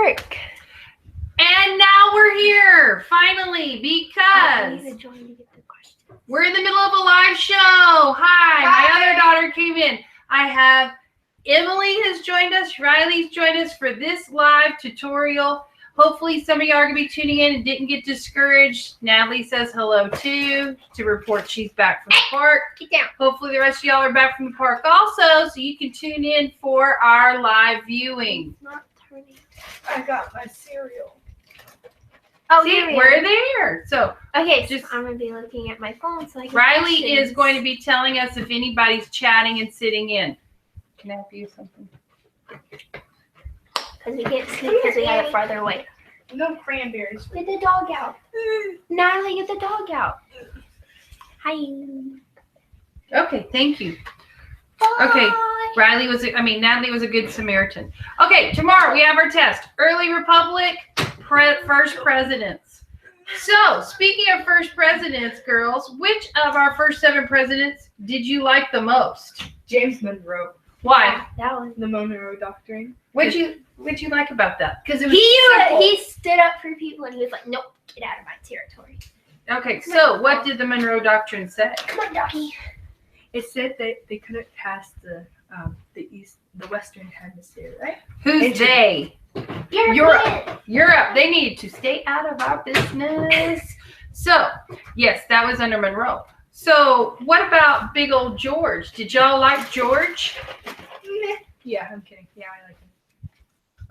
park. And now we're here, finally, because we're in the middle of a live show. Hi, my other daughter came in. I have Emily has joined us. Riley's joined us for this live tutorial. Hopefully some of y'all are going to be tuning in and didn't get discouraged. Natalie says hello too to report she's back from the park. Get down. Hopefully the rest of y'all are back from the park also, so you can tune in for our live viewing. Not turning. I got my cereal. Oh, See, here we we're are. there. So Okay, just- I'm going to be looking at my phone so I can Riley is questions. going to be telling us if anybody's chatting and sitting in. Can I help you with something? Because we can't see because we have it farther away. No cranberries. Get the dog out. Natalie, get the dog out. Hi. Okay, thank you. Bye. Okay, Natalie was a good Samaritan. Okay, tomorrow we have our test. Early Republic, first presidents. So, speaking of first presidents, girls, which of our first 7 presidents did you like the most? James Monroe. Why? That one. The Monroe Doctrine. What'd you like about that? Because it was simple. He stood up for people and he was like, nope, get out of my territory. Okay, so what did the Monroe Doctrine say? Come on, doggy. It said that they couldn't pass the Western Hemisphere, right? Who's they? Europe. Europe. They need to stay out of our business. So, yes, that was under Monroe. So, what about big old George? Did y'all like George? Yeah, I'm kidding. Yeah, I like him.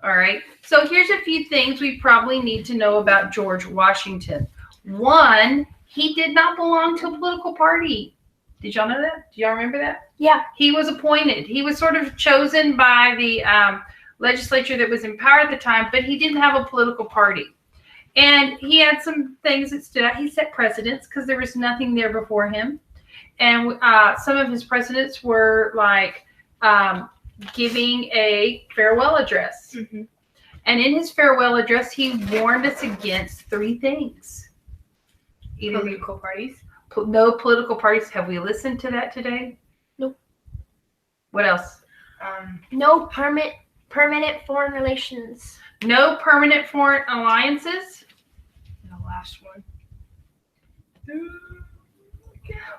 All right. So, here's a few things we probably need to know about George Washington. One, he did not belong to a political party. Did y'all know that? Do y'all remember that? Yeah. He was appointed. He was sort of chosen by the legislature that was in power at the time, but he didn't have a political party. And he had some things that stood out. He set precedents because there was nothing there before him. And some of his precedents were like giving a farewell address. Mm-hmm. And in his farewell address, he warned us against 3 things. Either Political parties. no political parties. Have we listened to that today? Nope. What else? No permanent foreign relations. No permanent foreign alliances. The last one.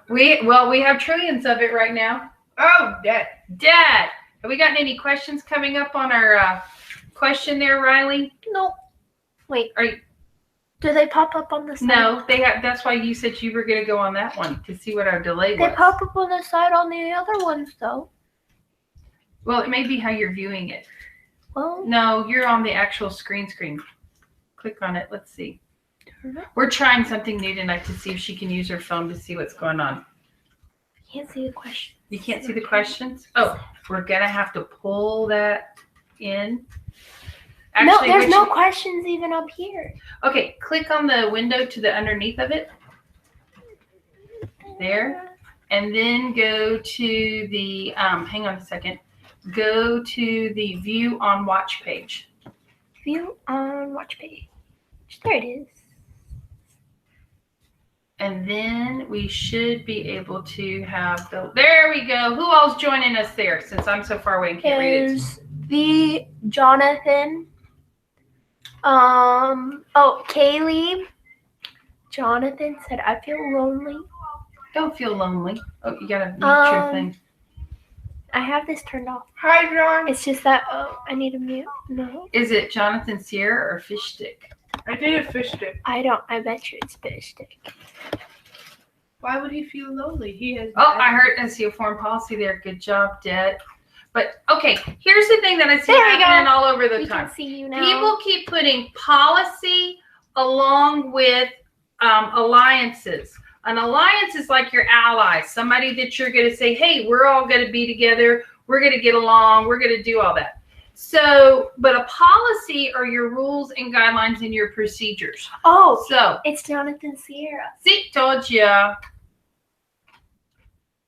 We have trillions of it right now. Oh, debt. Dad, have we gotten any questions coming up on our question there, Riley? Nope. Wait. Are you? Do they pop up on the side? No, they have. That's why you said you were going to go on that one to see what our delay They was. pop up on the side on the other ones, though. Well, it may be how you're viewing it. Well, No, you're on the actual screen. Click on it. Let's see. We're trying something new tonight to see if she can use her phone to see what's going on. can't see the question. You can't see the questions? Oh, we're going to have to pull that in. No, there's which- no questions even up here. Okay, click on the window to the underneath of it. There. And then go to the, hang on a second. Go to the view on watch page. View on watch page. There it is. And then we should be able to have there we go. Who all's joining us there since I'm so far away and can't read it? There's the Jonathan. Kaylee. Jonathan said, I feel lonely. Don't feel lonely. Oh, you gotta mute your thing. I have this turned off. Hi, John. It's just that, I need to mute. No. Is it Jonathan Sierra or Fish Stick? I did a fish stick. I bet you it's fish stick. Why would he feel lonely? He has. Oh, I heard I see a foreign policy there. Good job, Dad. But okay, here's the thing that I see There we go. happening all over the We time. can see you now. People keep putting policy along with alliances. An alliance is like your ally, somebody that you're going to say, hey, we're all going to be together. We're going to get along. We're going to do all that. So, but a policy are your rules and guidelines and your procedures. Oh, So, it's Jonathan Sierra. see, told ya.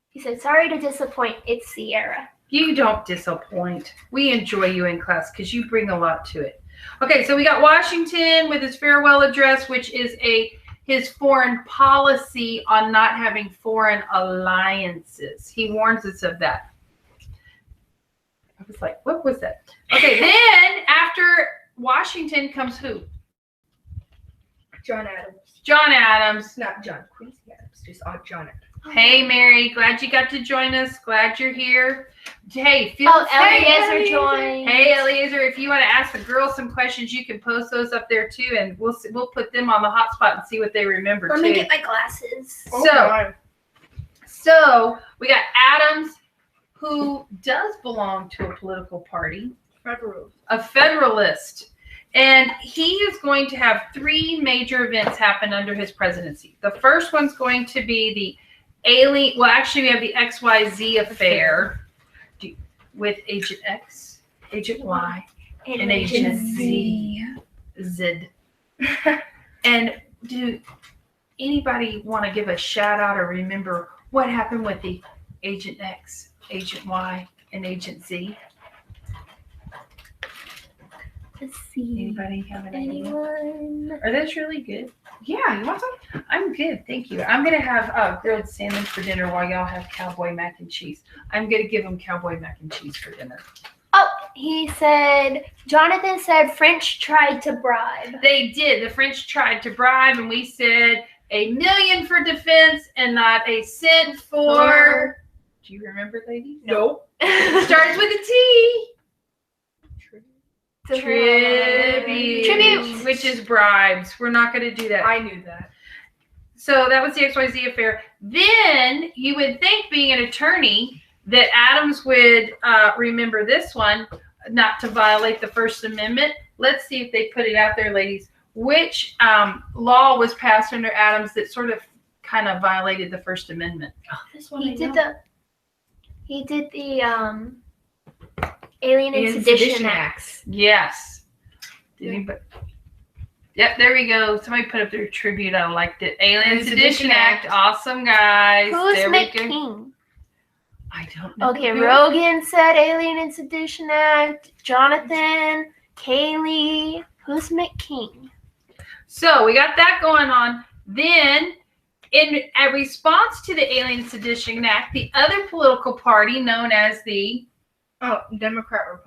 He said, sorry to disappoint. It's Sierra. You don't disappoint. We enjoy you in class because you bring a lot to it. Okay, so we got Washington with his farewell address, which is his foreign policy on not having foreign alliances. He warns us of that. I was like, what was that? Okay, then after Washington comes who? John Adams. John Adams. Not John Quincy Adams, just John Adams. Hey, Mary. Glad you got to join us. Glad you're here. Hey, Eliezer joined. Hey, Eliezer, if you want to ask the girls some questions, you can post those up there too, and we'll put them on the hotspot and see what they remember Let too. me get my glasses. So we got Adams, who does belong to a political party, a Federalist. And he is going to have 3 major events happen under his presidency. The first one's going to be the alien. Well, actually, we have the XYZ affair with Agent X, Agent Y, and Agent Z. And do anybody want to give a shout out or remember what happened with the Agent X, Agent Y, and Agent Z? Let's see. Anybody have an idea? Anyone? Are those really good? Yeah, you want some? I'm good, thank you. I'm gonna have grilled salmon for dinner while y'all have cowboy mac and cheese. I'm gonna give them cowboy mac and cheese for dinner. Oh, Jonathan said French tried to bribe. They did. The French tried to bribe, and we said $1 million for defense and not a cent for. Do you remember, ladies? Nope. Starts with a T. Tribute. Which is bribes. We're not going to do that. I knew that. So that was the XYZ affair. Then you would think, being an attorney, that Adams would remember this one, not to violate the First Amendment. Let's see if they put it out there, ladies. Which law was passed under Adams that sort of kind of violated the First Amendment? Oh, this one He did the Alien and Sedition Acts. Yes. Did anybody? Yep, there we go. Somebody put up their tribute. I liked it. Alien Sedition Act. Awesome, guys. Who's there Mick we go. King? I don't know. Okay, Rogan said Alien and Sedition Act. Jonathan, Kaylee. Who's Mick King? So we got that going on. Then, in a response to the Alien and Sedition Act, the other political party known as the Democrats,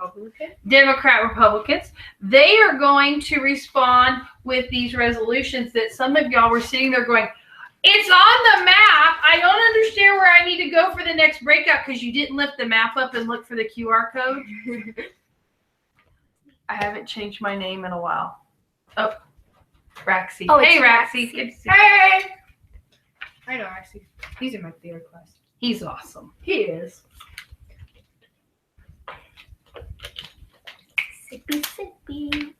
they are going to respond with these resolutions that some of y'all were sitting there going, it's on the map. I don't understand where I need to go for the next breakout because you didn't lift the map up and look for the QR code. I haven't changed my name in a while. Oh, Raxie. Oh, hey, it's Raxie. Raxie. Good to see you. Hey! I know, actually. He's in my theater class. He's awesome. He is. Sippy, sippy.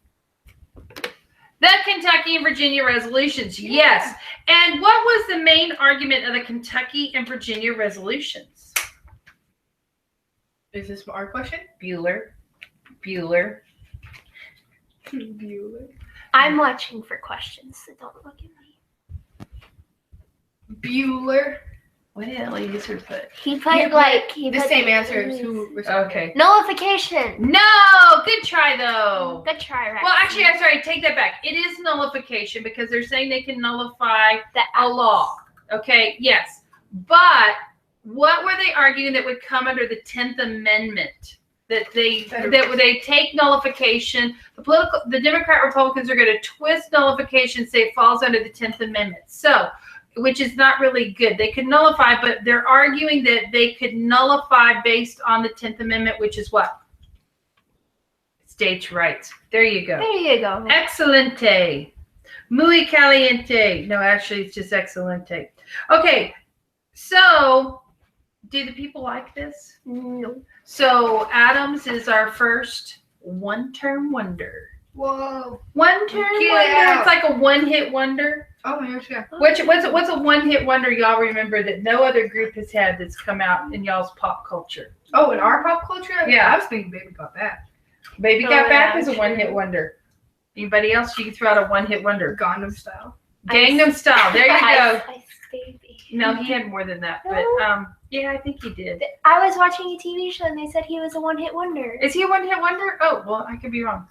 The Kentucky and Virginia resolutions, yes. And what was the main argument of the Kentucky and Virginia resolutions? Is this our question? Bueller. Bueller. I'm watching for questions, so don't look at me. Bueller. What did Eliezer put? He played The same answer as who responded. Okay. Nullification. No! Good try, though. Good try, right? Well, actually, I'm sorry. Take that back. It is nullification because they're saying they can nullify a law. Okay, yes. But what were they arguing that would come under the 10th Amendment? That they take nullification. The Democrat Republicans are going to twist nullification, say it falls under the 10th Amendment. So, which is not really good. They could nullify, but they're arguing that they could nullify based on the 10th Amendment, which is what? States' rights. There you go. There you go. Excelente. Muy caliente. No, actually, it's just excelente. Okay, so do the people like this? No. So Adams is our first one-term wonder. Whoa. One-term wonder? It's like a one-hit wonder. Oh my gosh, yeah. What's a one-hit wonder y'all remember that no other group has had that's come out in y'all's pop culture? Oh, in our pop culture? Yeah. I was thinking Baby Got Back. Baby Got Back is a true. one-hit wonder. Anybody else? You can throw out a one-hit wonder. Gangnam Style. Gangnam Style. There you go. Ice Baby. No, he had more than that, but yeah, I think he did. I was watching a TV show and they said he was a one-hit wonder. Is he a one-hit wonder? Oh, well, I could be wrong.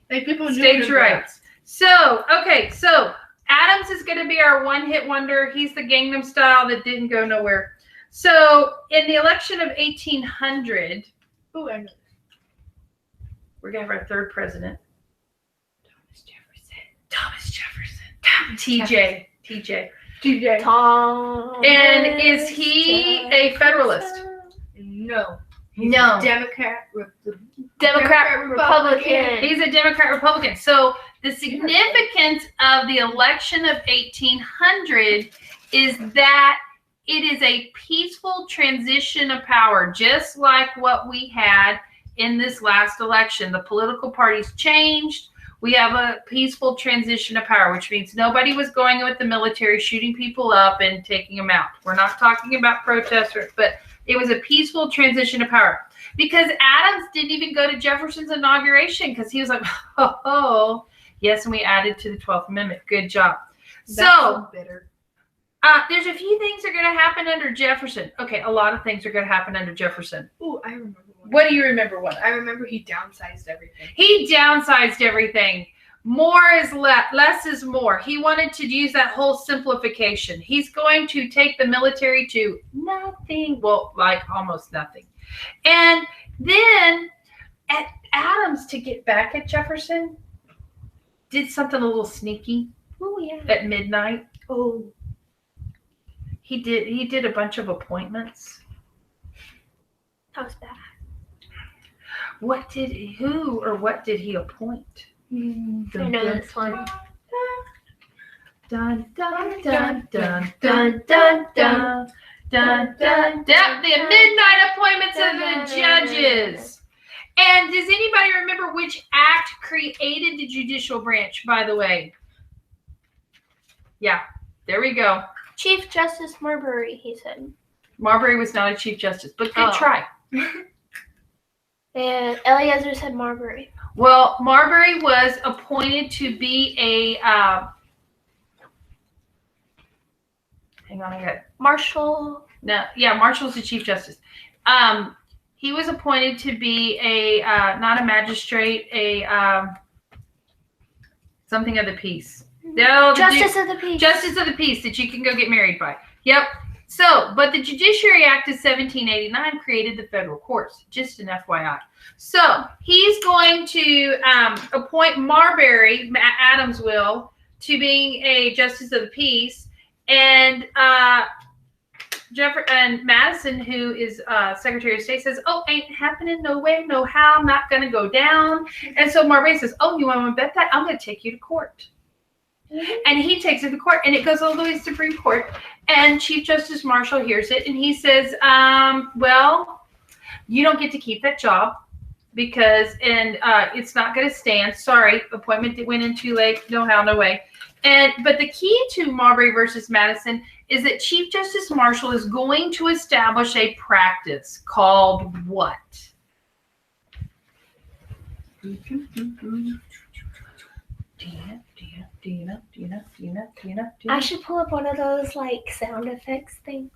Hey, people Stage rights. So, okay, so Adams is going to be our one-hit wonder. He's the Gangnam Style that didn't go nowhere. So, in the election of 1800, Ooh, I know. we're going to have our third president. Thomas Jefferson. TJ. Tom. And is he a Federalist? No. No. Democrat. Republican. He's a Democrat Republican. So the significance of the election of 1800 is that it is a peaceful transition of power, just like what we had in this last election. The political parties changed. We have a peaceful transition of power, which means nobody was going with the military, shooting people up and taking them out. We're not talking about protesters, but it was a peaceful transition of power. Because Adams didn't even go to Jefferson's inauguration because he was like, oh, yes, and we added to the 12th Amendment. Good job. So bitter. there's a few things that are going to happen under Jefferson. Okay, a lot of things are going to happen under Jefferson. Oh, I remember one. What do you remember? What? I remember he downsized everything. He downsized everything. More is less is more. He wanted to use that whole simplification. He's going to take the military to nothing, well, like almost nothing. And then Adams, to get back at Jefferson, did something a little sneaky. Oh, yeah. At midnight. Oh. He did a bunch of appointments. That was bad. What did he appoint? I know this one. Dun dun dun dun dun dun dun dun dun. The midnight appointments of the judges. And does anybody remember which act created the judicial branch, by the way? Yeah, there we go. Chief Justice Marbury, he said. Marbury was not a Chief Justice, but good try. And Eliezer said Marbury. Well, Marbury was appointed to be a hang on, I got Marshall. No, yeah, Marshall's the Chief Justice. He was appointed to be a not a magistrate, a something of the peace. Justice of the Peace. Justice of the Peace that you can go get married by. Yep. So, but the Judiciary Act of 1789 created the federal courts, just an FYI. So, he's going to appoint Marbury, Adams will, to being a Justice of the Peace, and Madison, who is Secretary of State, says, oh, ain't happening, no way, no how, I'm not going to go down. And so Marbury says, oh, you want to bet that? I'm going to take you to court. And he takes it to court, and it goes all the way to Supreme Court. And Chief Justice Marshall hears it, and he says, well, you don't get to keep that job because it's not going to stand. Sorry, appointment went in too late. No how, no way. But the key to Marbury versus Madison is that Chief Justice Marshall is going to establish a practice called what? Do you know? I should pull up one of those like sound effects things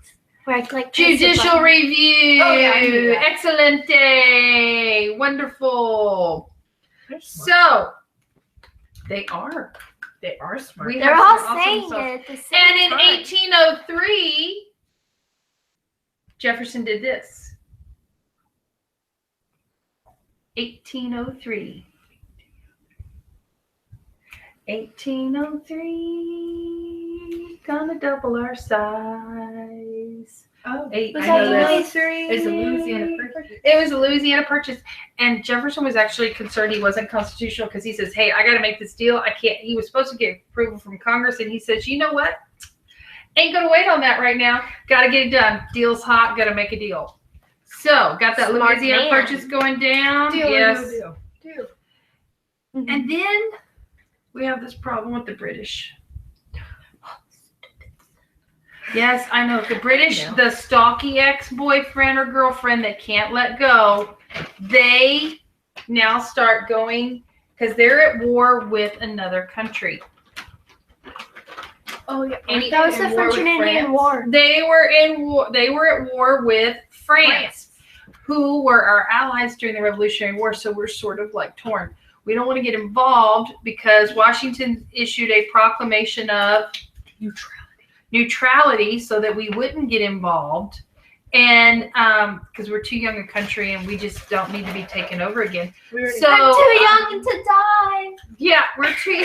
where I can like Judicial review. Oh, yeah, I knew that. Excelente. Wonderful. So they are smart. They're all saying it at the same And in time. 1803, Jefferson did this. 1803. 1803, gonna double our size. Oh, Eight, Was I that know that. 83? It's a Louisiana purchase. It was a Louisiana purchase, and Jefferson was actually concerned he wasn't constitutional because he says, hey, I got to make this deal. I can't. He was supposed to get approval from Congress, and he says, you know what? Ain't going to wait on that right now. Got to get it done. Deal's hot. Got to make a deal. So, got that Smart Louisiana man. purchase going down. Deal or Yes. no deal? Deal. And then we have this problem with the British. Yes, I know. The British, I know. the stalky ex-boyfriend or girlfriend that can't let go, they now start going because they're at war with another country. Oh yeah. Any- That was the In war French with and Indian France? War. They were in war. They were at war with France, who were our allies during the Revolutionary War. So we're sort of like torn. We don't want to get involved because Washington issued a proclamation of neutrality so that we wouldn't get involved, and because we're too young a country and we just don't need to be taken over again. We were So I'm too young to die. yeah, we're too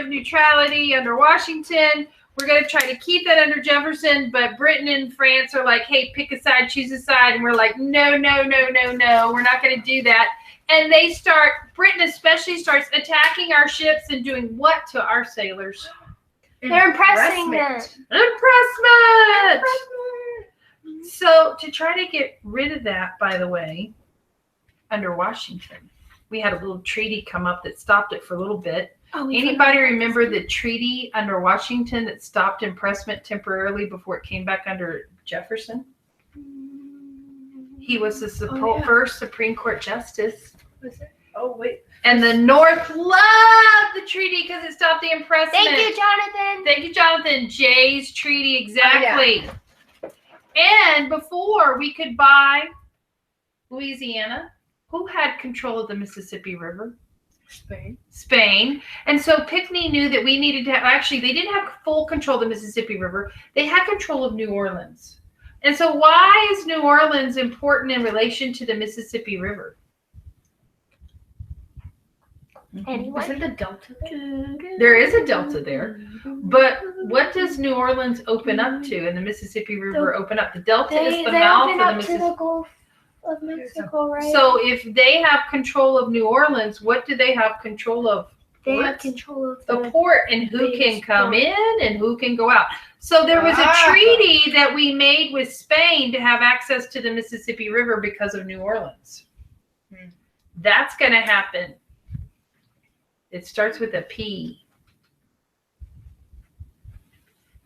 of neutrality under Washington. We're going to try to keep that under Jefferson, but Britain and France are like, hey, pick a side, choose a side. And we're like, no, no, no, no, no. We're not going to do that. And they start, Britain especially starts attacking our ships and doing what to our sailors? They're impressing them. Impressment! So to try to get rid of that, by the way, under Washington, we had a little treaty come up that stopped it for a little bit. Oh, Anybody remember the treaty under Washington that stopped impressment temporarily before it came back under Jefferson? He was the first Supreme Court justice. Was it? Oh, wait. And the North loved the treaty because it stopped the impressment. Thank you, Jonathan. Thank you, Jonathan. Jay's treaty, exactly. Oh, yeah. And before we could buy Louisiana, who had control of the Mississippi River? Spain. And so Pinckney knew that we needed to have, actually, they didn't have full control of the Mississippi River. They had control of New Orleans. And so why is New Orleans important in relation to the Mississippi River? Anyone? Isn't the delta there? There is a delta there. But what does New Orleans open up to and the Mississippi River open up? The delta is the mouth open of the up to Mississippi. the Gulf of Mexico, right? So if they have control of New Orleans, what do they have control of? they have control of The port and who can come port. in and who can go out. So there was a treaty that we made with Spain to have access to the Mississippi River because of New Orleans. That's going to happen. It starts with a P.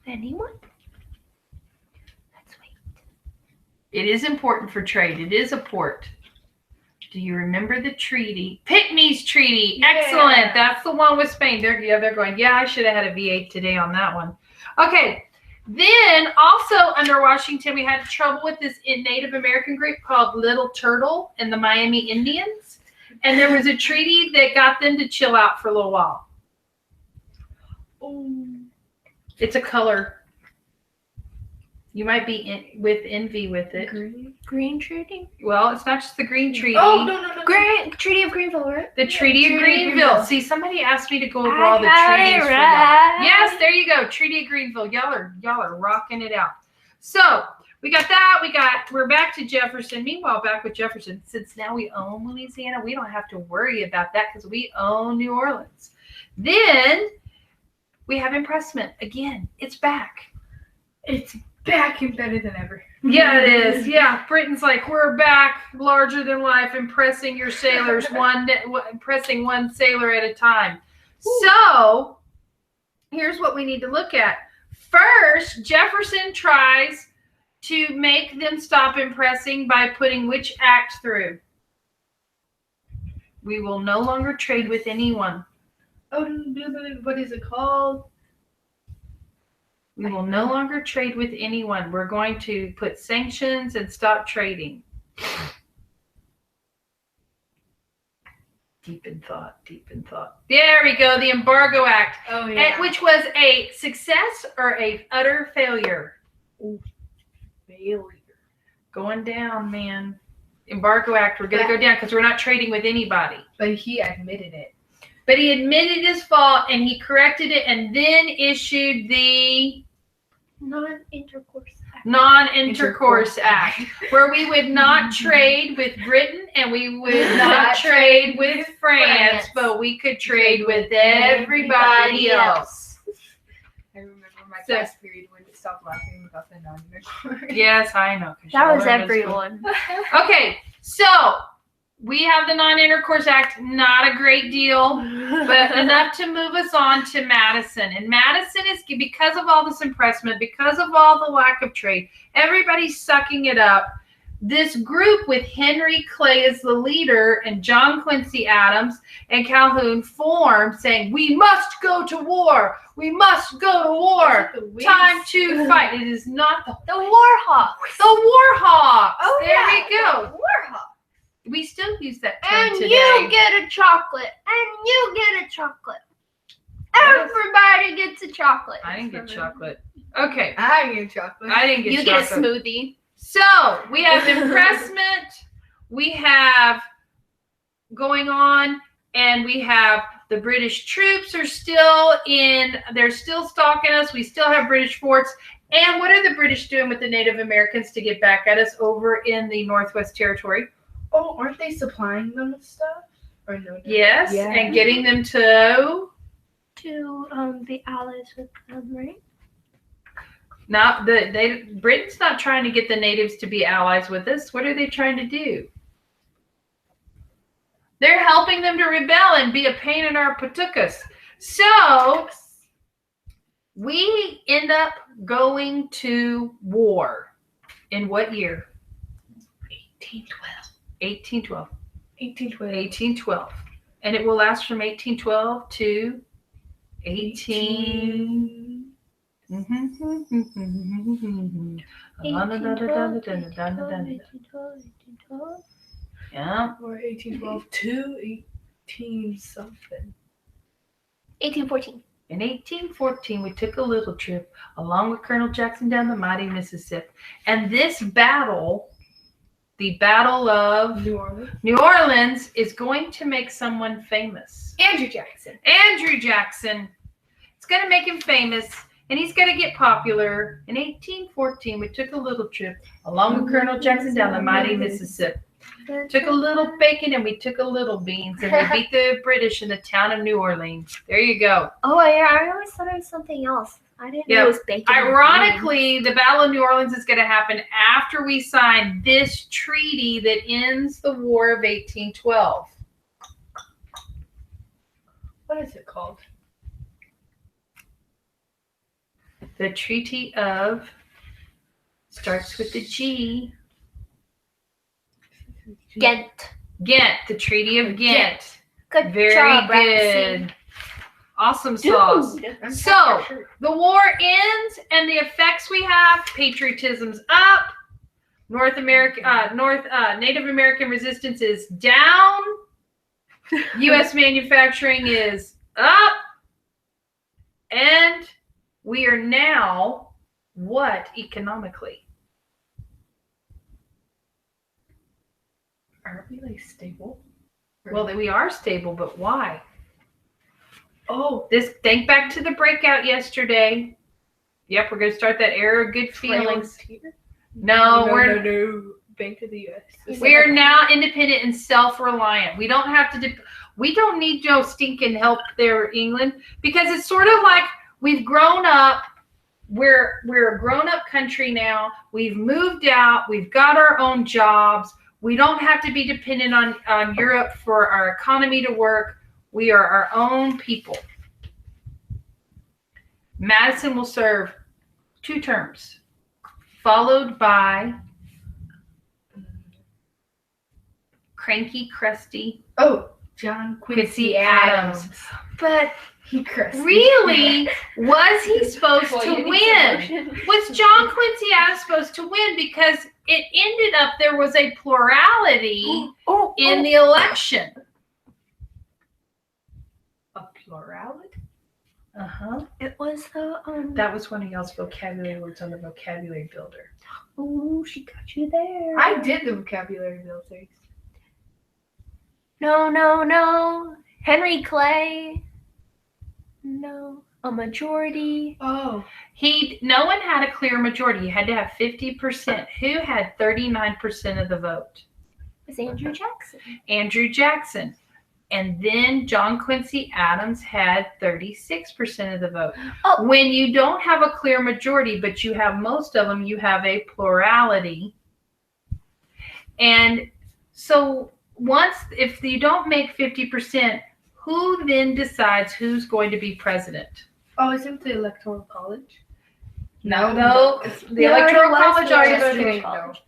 Anyone? Let's wait. It is important for trade. It is a port. Do you remember the treaty? Pinckney's Treaty. Yeah. Excellent. That's the one with Spain. They're going, yeah, I should have had a V8 today on that one. Okay. Then also under Washington, we had trouble with this Native American group called Little Turtle and the Miami Indians. And there was a treaty that got them to chill out for a little while. It's a color. You might be with envy with it. Green treaty? Well, it's not just the green treaty. Oh, no. Treaty of Greenville, right? The Treaty of Treaty of Greenville. Greenville. See, somebody asked me to go over all the treaties for y'all. Yes, there you go. Treaty of Greenville. Y'all are rocking it out. So we got that. We're back to Jefferson. Meanwhile, back with Jefferson, since now we own Louisiana, we don't have to worry about that because we own New Orleans. Then we have impressment. Again, it's back. It's back and better than ever. Yeah, it is. Yeah, Britain's like, we're back, larger than life, impressing your sailors, impressing one sailor at a time. Ooh. So here's what we need to look at. First, Jefferson tries to make them stop impressing by putting which act through? We will no longer trade with anyone. Oh, what is it called? We will no longer trade with anyone. We're going to put sanctions and stop trading. Deep in thought. There we go. The Embargo Act. Oh, yeah. Which was a success or a utter failure? Ooh, failure. Going down, man. Embargo Act. We're going to go down because we're not trading with anybody. But he admitted it. But he admitted his fault and he corrected it and then issued the Non-Intercourse Act, where we would not trade with Britain and we would not trade with France, but we could trade with everybody else. I remember my class period when it stopped laughing about the non-intercourse. Yes, I know. That was everyone. Okay, so we have the Non-Intercourse Act, not a great deal, but enough to move us on to Madison. And Madison is, because of all this impressment, because of all the lack of trade, everybody's sucking it up. This group with Henry Clay as the leader and John Quincy Adams and Calhoun formed saying, we must go to war. We must go to war. Time to fight. It is not the Warhawks. The Warhawks. Oh, there yeah, we go. the Warhawks. We still use that term And today. you get a chocolate. And you get a chocolate. Everybody gets a chocolate. I didn't get chocolate. Okay. I get chocolate. I didn't get You chocolate. get a smoothie. So we have impressment. We have going on. And we have The British troops are still they're still stalking us. We still have British forts. And what are the British doing with the Native Americans to get back at us over in the Northwest Territory? Oh, aren't they supplying them with stuff? Or no? Yes, Yeah. and getting them to be allies with them, right? not Britain's not trying to get the natives to be allies with us. What are they trying to do? They're helping them to rebel and be a pain in our patukas. So we end up going to war in what year? 1812. 1812. And it will last from 1812 to 18. Yeah. Or 1812 to 18 something. 1814. In 1814, we took a little trip along with Colonel Jackson down the mighty Mississippi. And this battle, the Battle of New Orleans, is going to make someone famous. Andrew Jackson. Andrew Jackson. It's going to make him famous, and he's going to get popular. In 1814, we took a little trip along with Colonel Jackson down the mighty Mississippi. Took a little bacon and we took a little beans, and we beat the British in the town of New Orleans. There you go. Oh, yeah, I always thought it was something else. I didn't know it was bacon. Ironically, the Battle of New Orleans is going to happen after we sign this treaty that ends the War of 1812. What is it called? The Treaty of starts with the G. Ghent. Ghent, the Treaty of Ghent. Good Very job, good. Roxy. Awesome sauce. Dude, So, the war ends, and the effects we have: patriotism's up, Native American resistance is down, U.S. manufacturing is up, and we are now what economically? Aren't we like stable? Well, we are stable, but why? Oh, Think back to the breakout yesterday. Yep, we're going to start that era of good feelings. No, no. Bank of the U.S. We are now independent and self-reliant. We don't have to. We don't need no stinking help there, England, because it's sort of like we've grown up. We're a grown-up country now. We've moved out. We've got our own jobs. We don't have to be dependent on Europe for our economy to work. We are our own people. Madison will serve 2 terms, followed by cranky, crusty John Quincy Adams. But He crusty. really, was he supposed to win? Was John Quincy Adams supposed to win? Because it ended up there was a plurality in the election. A plurality? Uh-huh. It was the That was one of y'all's vocabulary words on the vocabulary builder. Oh, she got you there. I did the vocabulary builders. No. Henry Clay. No. A majority. Oh. No one had a clear majority. You had to have 50%. Who had 39% of the vote? It was Andrew Jackson. Andrew Jackson. And then John Quincy Adams had 36% of the vote. Oh. When you don't have a clear majority, but you have most of them, you have a plurality. And so if you don't make 50%, who then decides who's going to be president? Oh, isn't the Electoral College? No. The Yeah, Electoral it was College the already Electoral voted. College.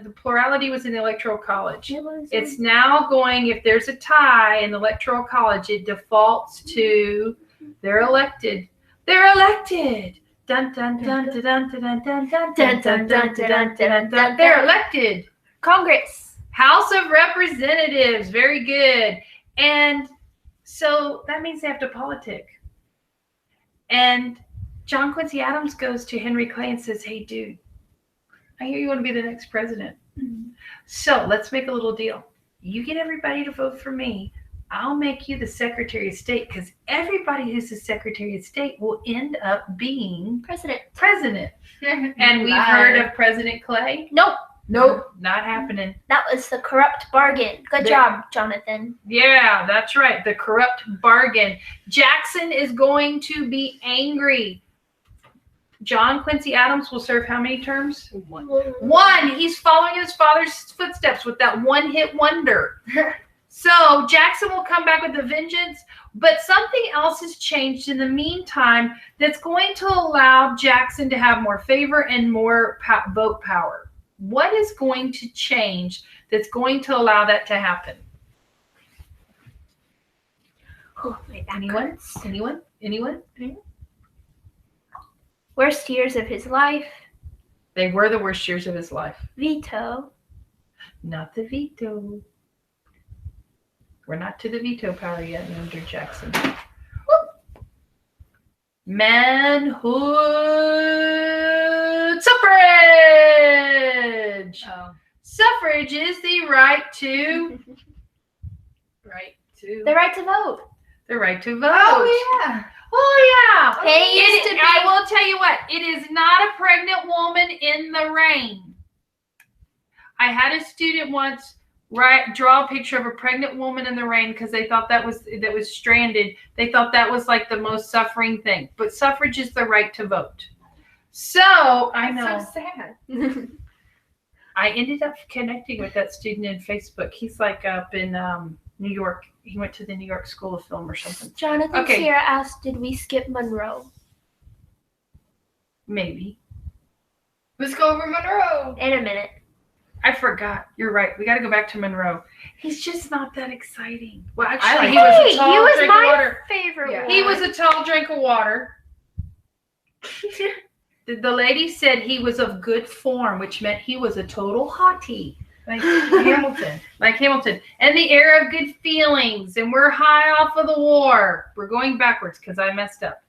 The plurality was in the Electoral College. It was, It's now going, if there's a tie in the Electoral College, it defaults to they're elected. They're elected. Dun dun dun dun dun dun dun dun dun dun dun dun dun dun. They're elected. Congress. House of Representatives. Very good. And so that means they have to politic. And John Quincy Adams goes to Henry Clay and says, "Hey, dude, I hear you want to be the next president. So let's make a little deal. You get everybody to vote for me. I'll make you the Secretary of State, because everybody who's the Secretary of State will end up being President. And we've heard of President Clay. Nope. Nope, not happening. That was the corrupt bargain. Good job, Jonathan. Yeah, that's right. The corrupt bargain. Jackson is going to be angry. John Quincy Adams will serve how many terms? 1. He's following his father's footsteps with that one-hit wonder. So Jackson will come back with a vengeance, but something else has changed in the meantime that's going to allow Jackson to have more favor and more vote power. What is going to change that's going to allow that to happen? Oh, my back Anyone? hurts. Anyone? Worst years of his life. They were the worst years of his life. Veto. Not the veto. We're not to the veto power yet under Jackson. Manhood suffrage. Suffrage is the right to The right to vote. the right to vote. Oh yeah. Oh yeah. They used to be. I will tell you what. It is not a pregnant woman in the rain. I had a student once draw a picture of a pregnant woman in the rain because they thought that was stranded. They thought that was like the most suffering thing. But suffrage is the right to vote. So I know. So sad. I ended up connecting with that student in Facebook. He's like up in New York. He went to the New York School of Film or something. Jonathan Okay. Sierra asked, did we skip Monroe? Maybe. Let's go over Monroe. In a minute. I forgot. You're right. We got to go back to Monroe. He's just not that exciting. Well, I actually, like he was a He tall was drink of my water. favorite Yeah. one. He was a tall drink of water. The lady said he was of good form, which meant he was a total hottie. Like Hamilton. Like Hamilton. And the era of good feelings. And we're high off of the war. We're going backwards because I messed up.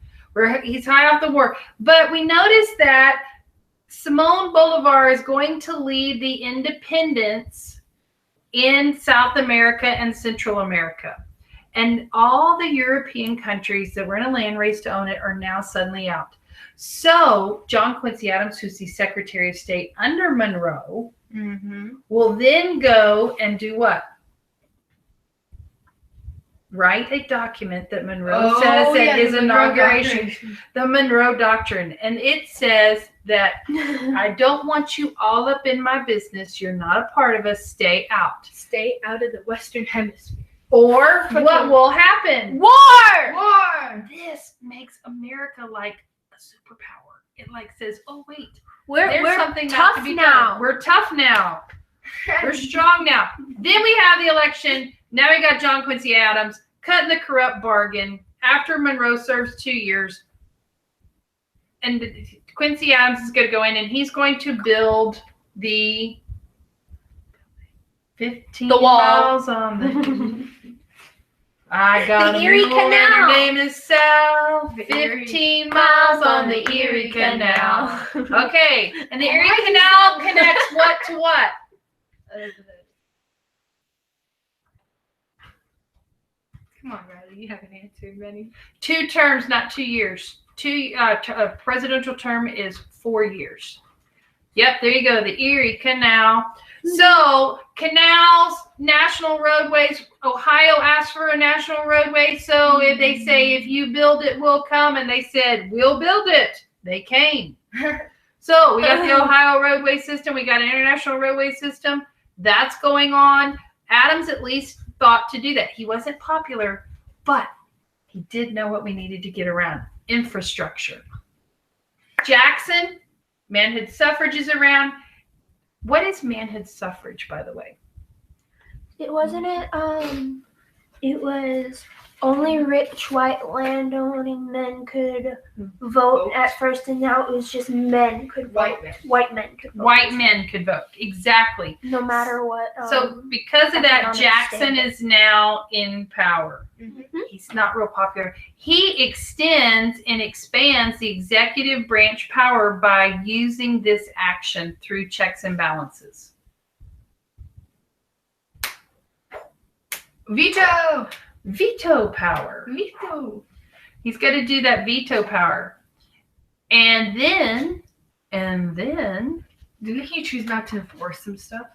He's high off the war. But we noticed that Simon Bolivar is going to lead the independence in South America and Central America. And all the European countries that were in a land race to own it are now suddenly out. So John Quincy Adams, who's the Secretary of State under Monroe, will then go and do what? Write a document that Monroe says at his inauguration, the Monroe Doctrine. And it says that I don't want you all up in my business. You're not a part of us. Stay out. Stay out of the Western Hemisphere. Or what will happen? War! War. This makes America like a superpower. It like says, oh wait, We're there's something not tough to be now. done. We're tough now. We're strong now. Then we have the election. Now we got John Quincy Adams cutting the corrupt bargain after Monroe serves 2 years. And Quincy Adams is going to go in and he's going to build the 15 The wall. miles on the I got The a Erie mule and her Canal. name is Sal. The 15 miles on the Erie Canal. Okay, and the Erie Canal connects what to what? Come on, Riley. You haven't answered many. 2 terms, not 2 years. A presidential term is 4 years. Yep, there you go. The Erie Canal. So canals, national roadways. Ohio asked for a national roadway. So if they say, if you build it, we'll come. And they said, we'll build it. They came. So we got the Ohio roadway system. We got an international roadway system. That's going on. Adams at least thought to do that. He wasn't popular, but he did know what we needed to get around. Infrastructure. Jackson, manhood suffrage is around. What is manhood suffrage, by the way? It wasn't it. It was only rich white landowning men could vote at first, and now it was just men could vote. White men. White men could vote. White men could vote. Exactly. No matter what. So because of that, economic Jackson standard. is now in power. Mhm. He's not real popular. He extends and expands the executive branch power by using this action through checks and balances. Veto. veto power. Veto. He's got to do that veto power. And then, Didn't he choose not to enforce some stuff?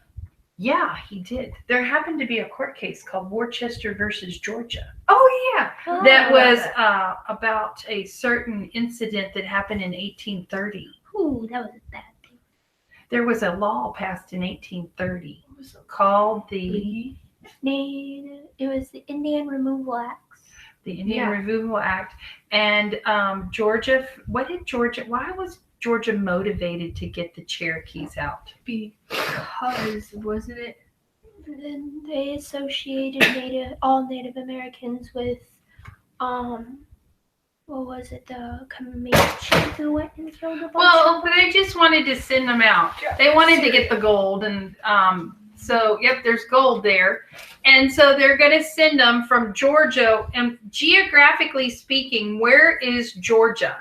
yeah, he did. There happened to be a court case called Worcester versus Georgia. Oh yeah. That was that. about a certain incident that happened in 1830. Ooh, that was a bad thing. There was a law passed in 1830 called the It was the Indian Removal Act. Indian Removal Act. And Georgia, why was Georgia motivated to get the Cherokees out? Because wasn't it? Then they associated all Native Americans with, what was it, the Comanche who went and killed a bunch Well, of them? they just wanted to send them out. They wanted to get the gold, and so yep, there's gold there, and so they're going to send them from Georgia. And geographically speaking, where is Georgia?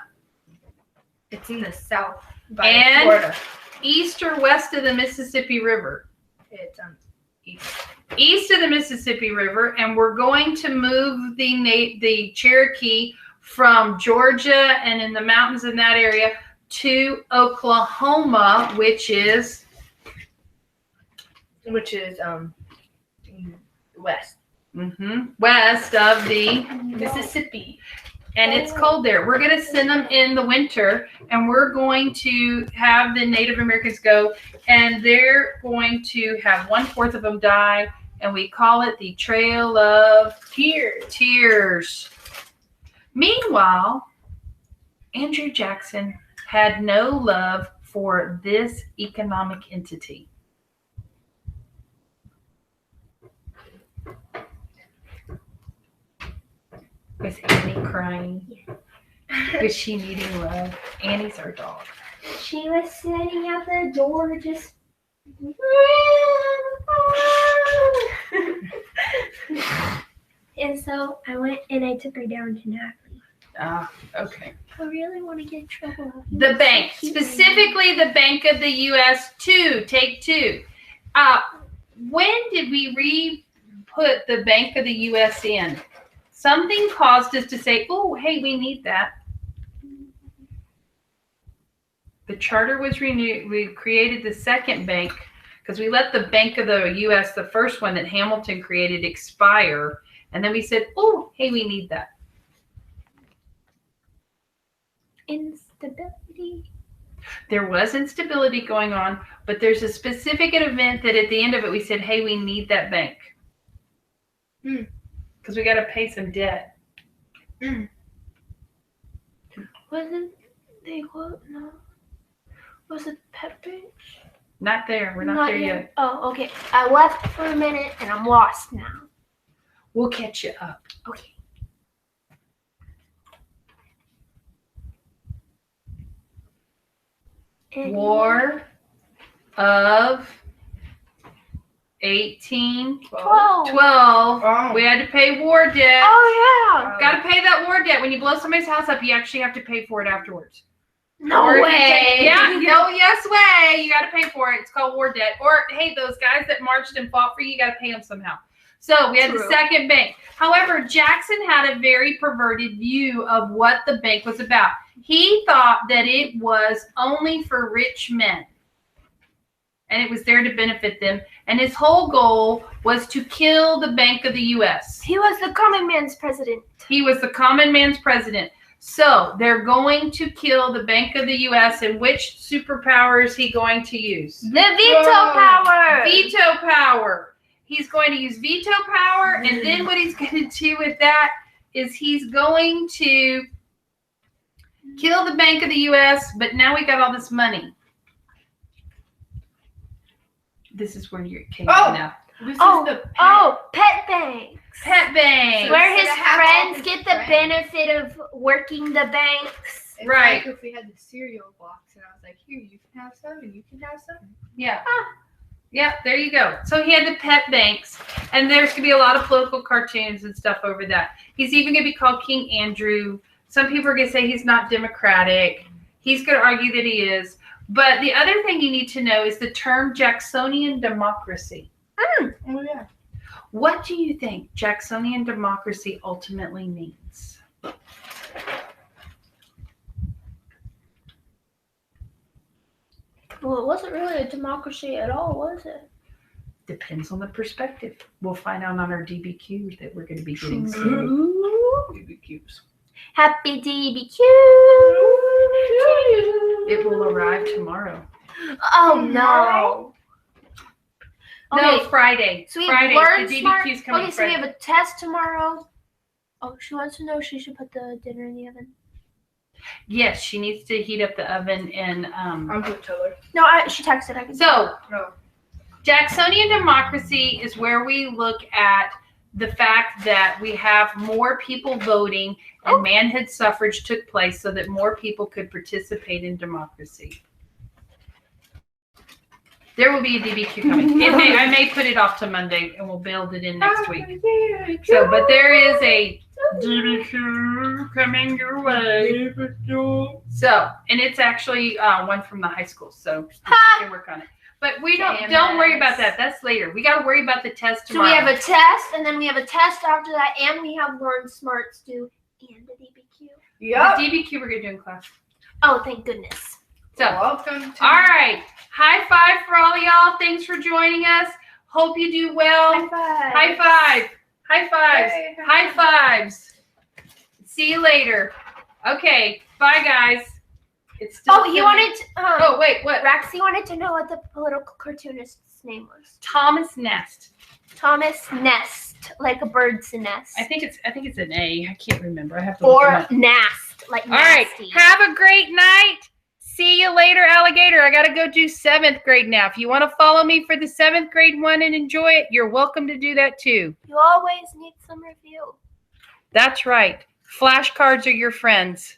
It's in the south by And- Florida. East or west of the Mississippi River? It's east. East of the Mississippi River, and we're going to move the Cherokee from Georgia and in the mountains in that area to Oklahoma, which is West. west of the, Mississippi. and it's cold there. We're going to send them in the winter, and we're going to have the Native Americans go, and they're going to have 1/4 of them die, and we call it the Trail of Tears. Meanwhile, Andrew Jackson had no love for this economic entity. Was Annie crying? Was she needing love? Annie's our dog. She was sitting at the door just. And so I went and I took her down to Natalie. Ah, okay. I really want to get in trouble. The bank, specifically the Bank of the U.S. Take two. When did we re-put the Bank of the U.S. in? Something caused us to say, oh, hey, we need that. The charter was renewed. We created the second bank because we let the Bank of the U.S., the first one that Hamilton created, expire. And then we said, oh, hey, we need that. Instability. There was instability going on, but there's a specific event that at the end of it, we said, hey, we need that bank. Because we got to pay some debt. Wasn't they what? No. Was it Pet Bench? Not there. We're not there yet. Oh, okay. I left for a minute and I'm lost now. We'll catch you up. Okay. War of 1812. 12. Oh. We had to pay war debt. Oh, yeah. Got to pay that war debt. When you blow somebody's house up, you actually have to pay for it afterwards. No Or if you way. yes way. You got to pay for it. It's called war debt. Or, hey, those guys that marched and fought for you, you got to pay them somehow. So we had the second bank. However, Jackson had a very perverted view of what the bank was about. He thought that it was only for rich men. And it was there to benefit them. And his whole goal was to kill the Bank of the U.S. He was the common man's president. He was the common man's president. So they're going to kill the Bank of the U.S. And which superpower is he going to use? The veto power. Veto power. He's going to use veto power. And then what he's going to do with that is he's going to kill the Bank of the U.S. But now we got all this money. This is where you're caving now. This is the Pet banks. Pet banks. Where his So to have all friends his get the benefit of working the banks. It's Right. like if we had the cereal box and I was like, here, you can have some and you can have some. Yeah. Yeah, there you go. So he had the pet banks, and there's going to be a lot of political cartoons and stuff over that. He's even going to be called King Andrew. Some people are going to say he's not democratic. He's going to argue that he is. But the other thing you need to know is the term Jacksonian democracy. Oh, yeah. What do you think Jacksonian democracy ultimately means? Well, it wasn't really a democracy at all, was it? Depends on the perspective. We'll find out on our DBQ that we're going to be getting soon. BBQs. Happy DBQ! It will arrive tomorrow. Oh no! No, Friday. So we Friday. learned The smart. DBQ's coming Okay, so we Friday. have a test tomorrow. Oh, she wants to know if she should put the dinner in the oven. Yes, she needs to heat up the oven and I'm gonna tell her. No, she texted. I can. so No. Jacksonian democracy is where we look at the fact that we have more people voting and manhood suffrage took place so that more people could participate in democracy. There will be a DBQ coming. I may put it off to Monday and we'll build it in next week. So, but there is a DBQ coming your way. So, and it's actually one from the high school, so you can work on it. But we don't worry about that. That's later. We got to worry about the test So tomorrow. we have a test, and then we have a test after that, and we have Learn Smarts due and a DBQ. Yep. The DBQ we're gonna do in class. Oh, thank goodness. So, Welcome to. all right. High five for all y'all. Thanks for joining us. Hope you do well. High five. High five. High fives. Yay. High fives. See you later. Okay. Bye, guys. It's still. Oh, he wanted to, Oh, wait. What? Raxie wanted to know what the political cartoonist's name was. Thomas Nest. Thomas Nest, like a bird's nest. I think it's an A. I can't remember. I have to look it Or up. Nast, like All right. nasty. Have a great night. See you later, alligator. I got to go do 7th grade now. If you want to follow me for the 7th grade one and enjoy it, you're welcome to do that too. You always need some review. That's right. Flashcards are your friends.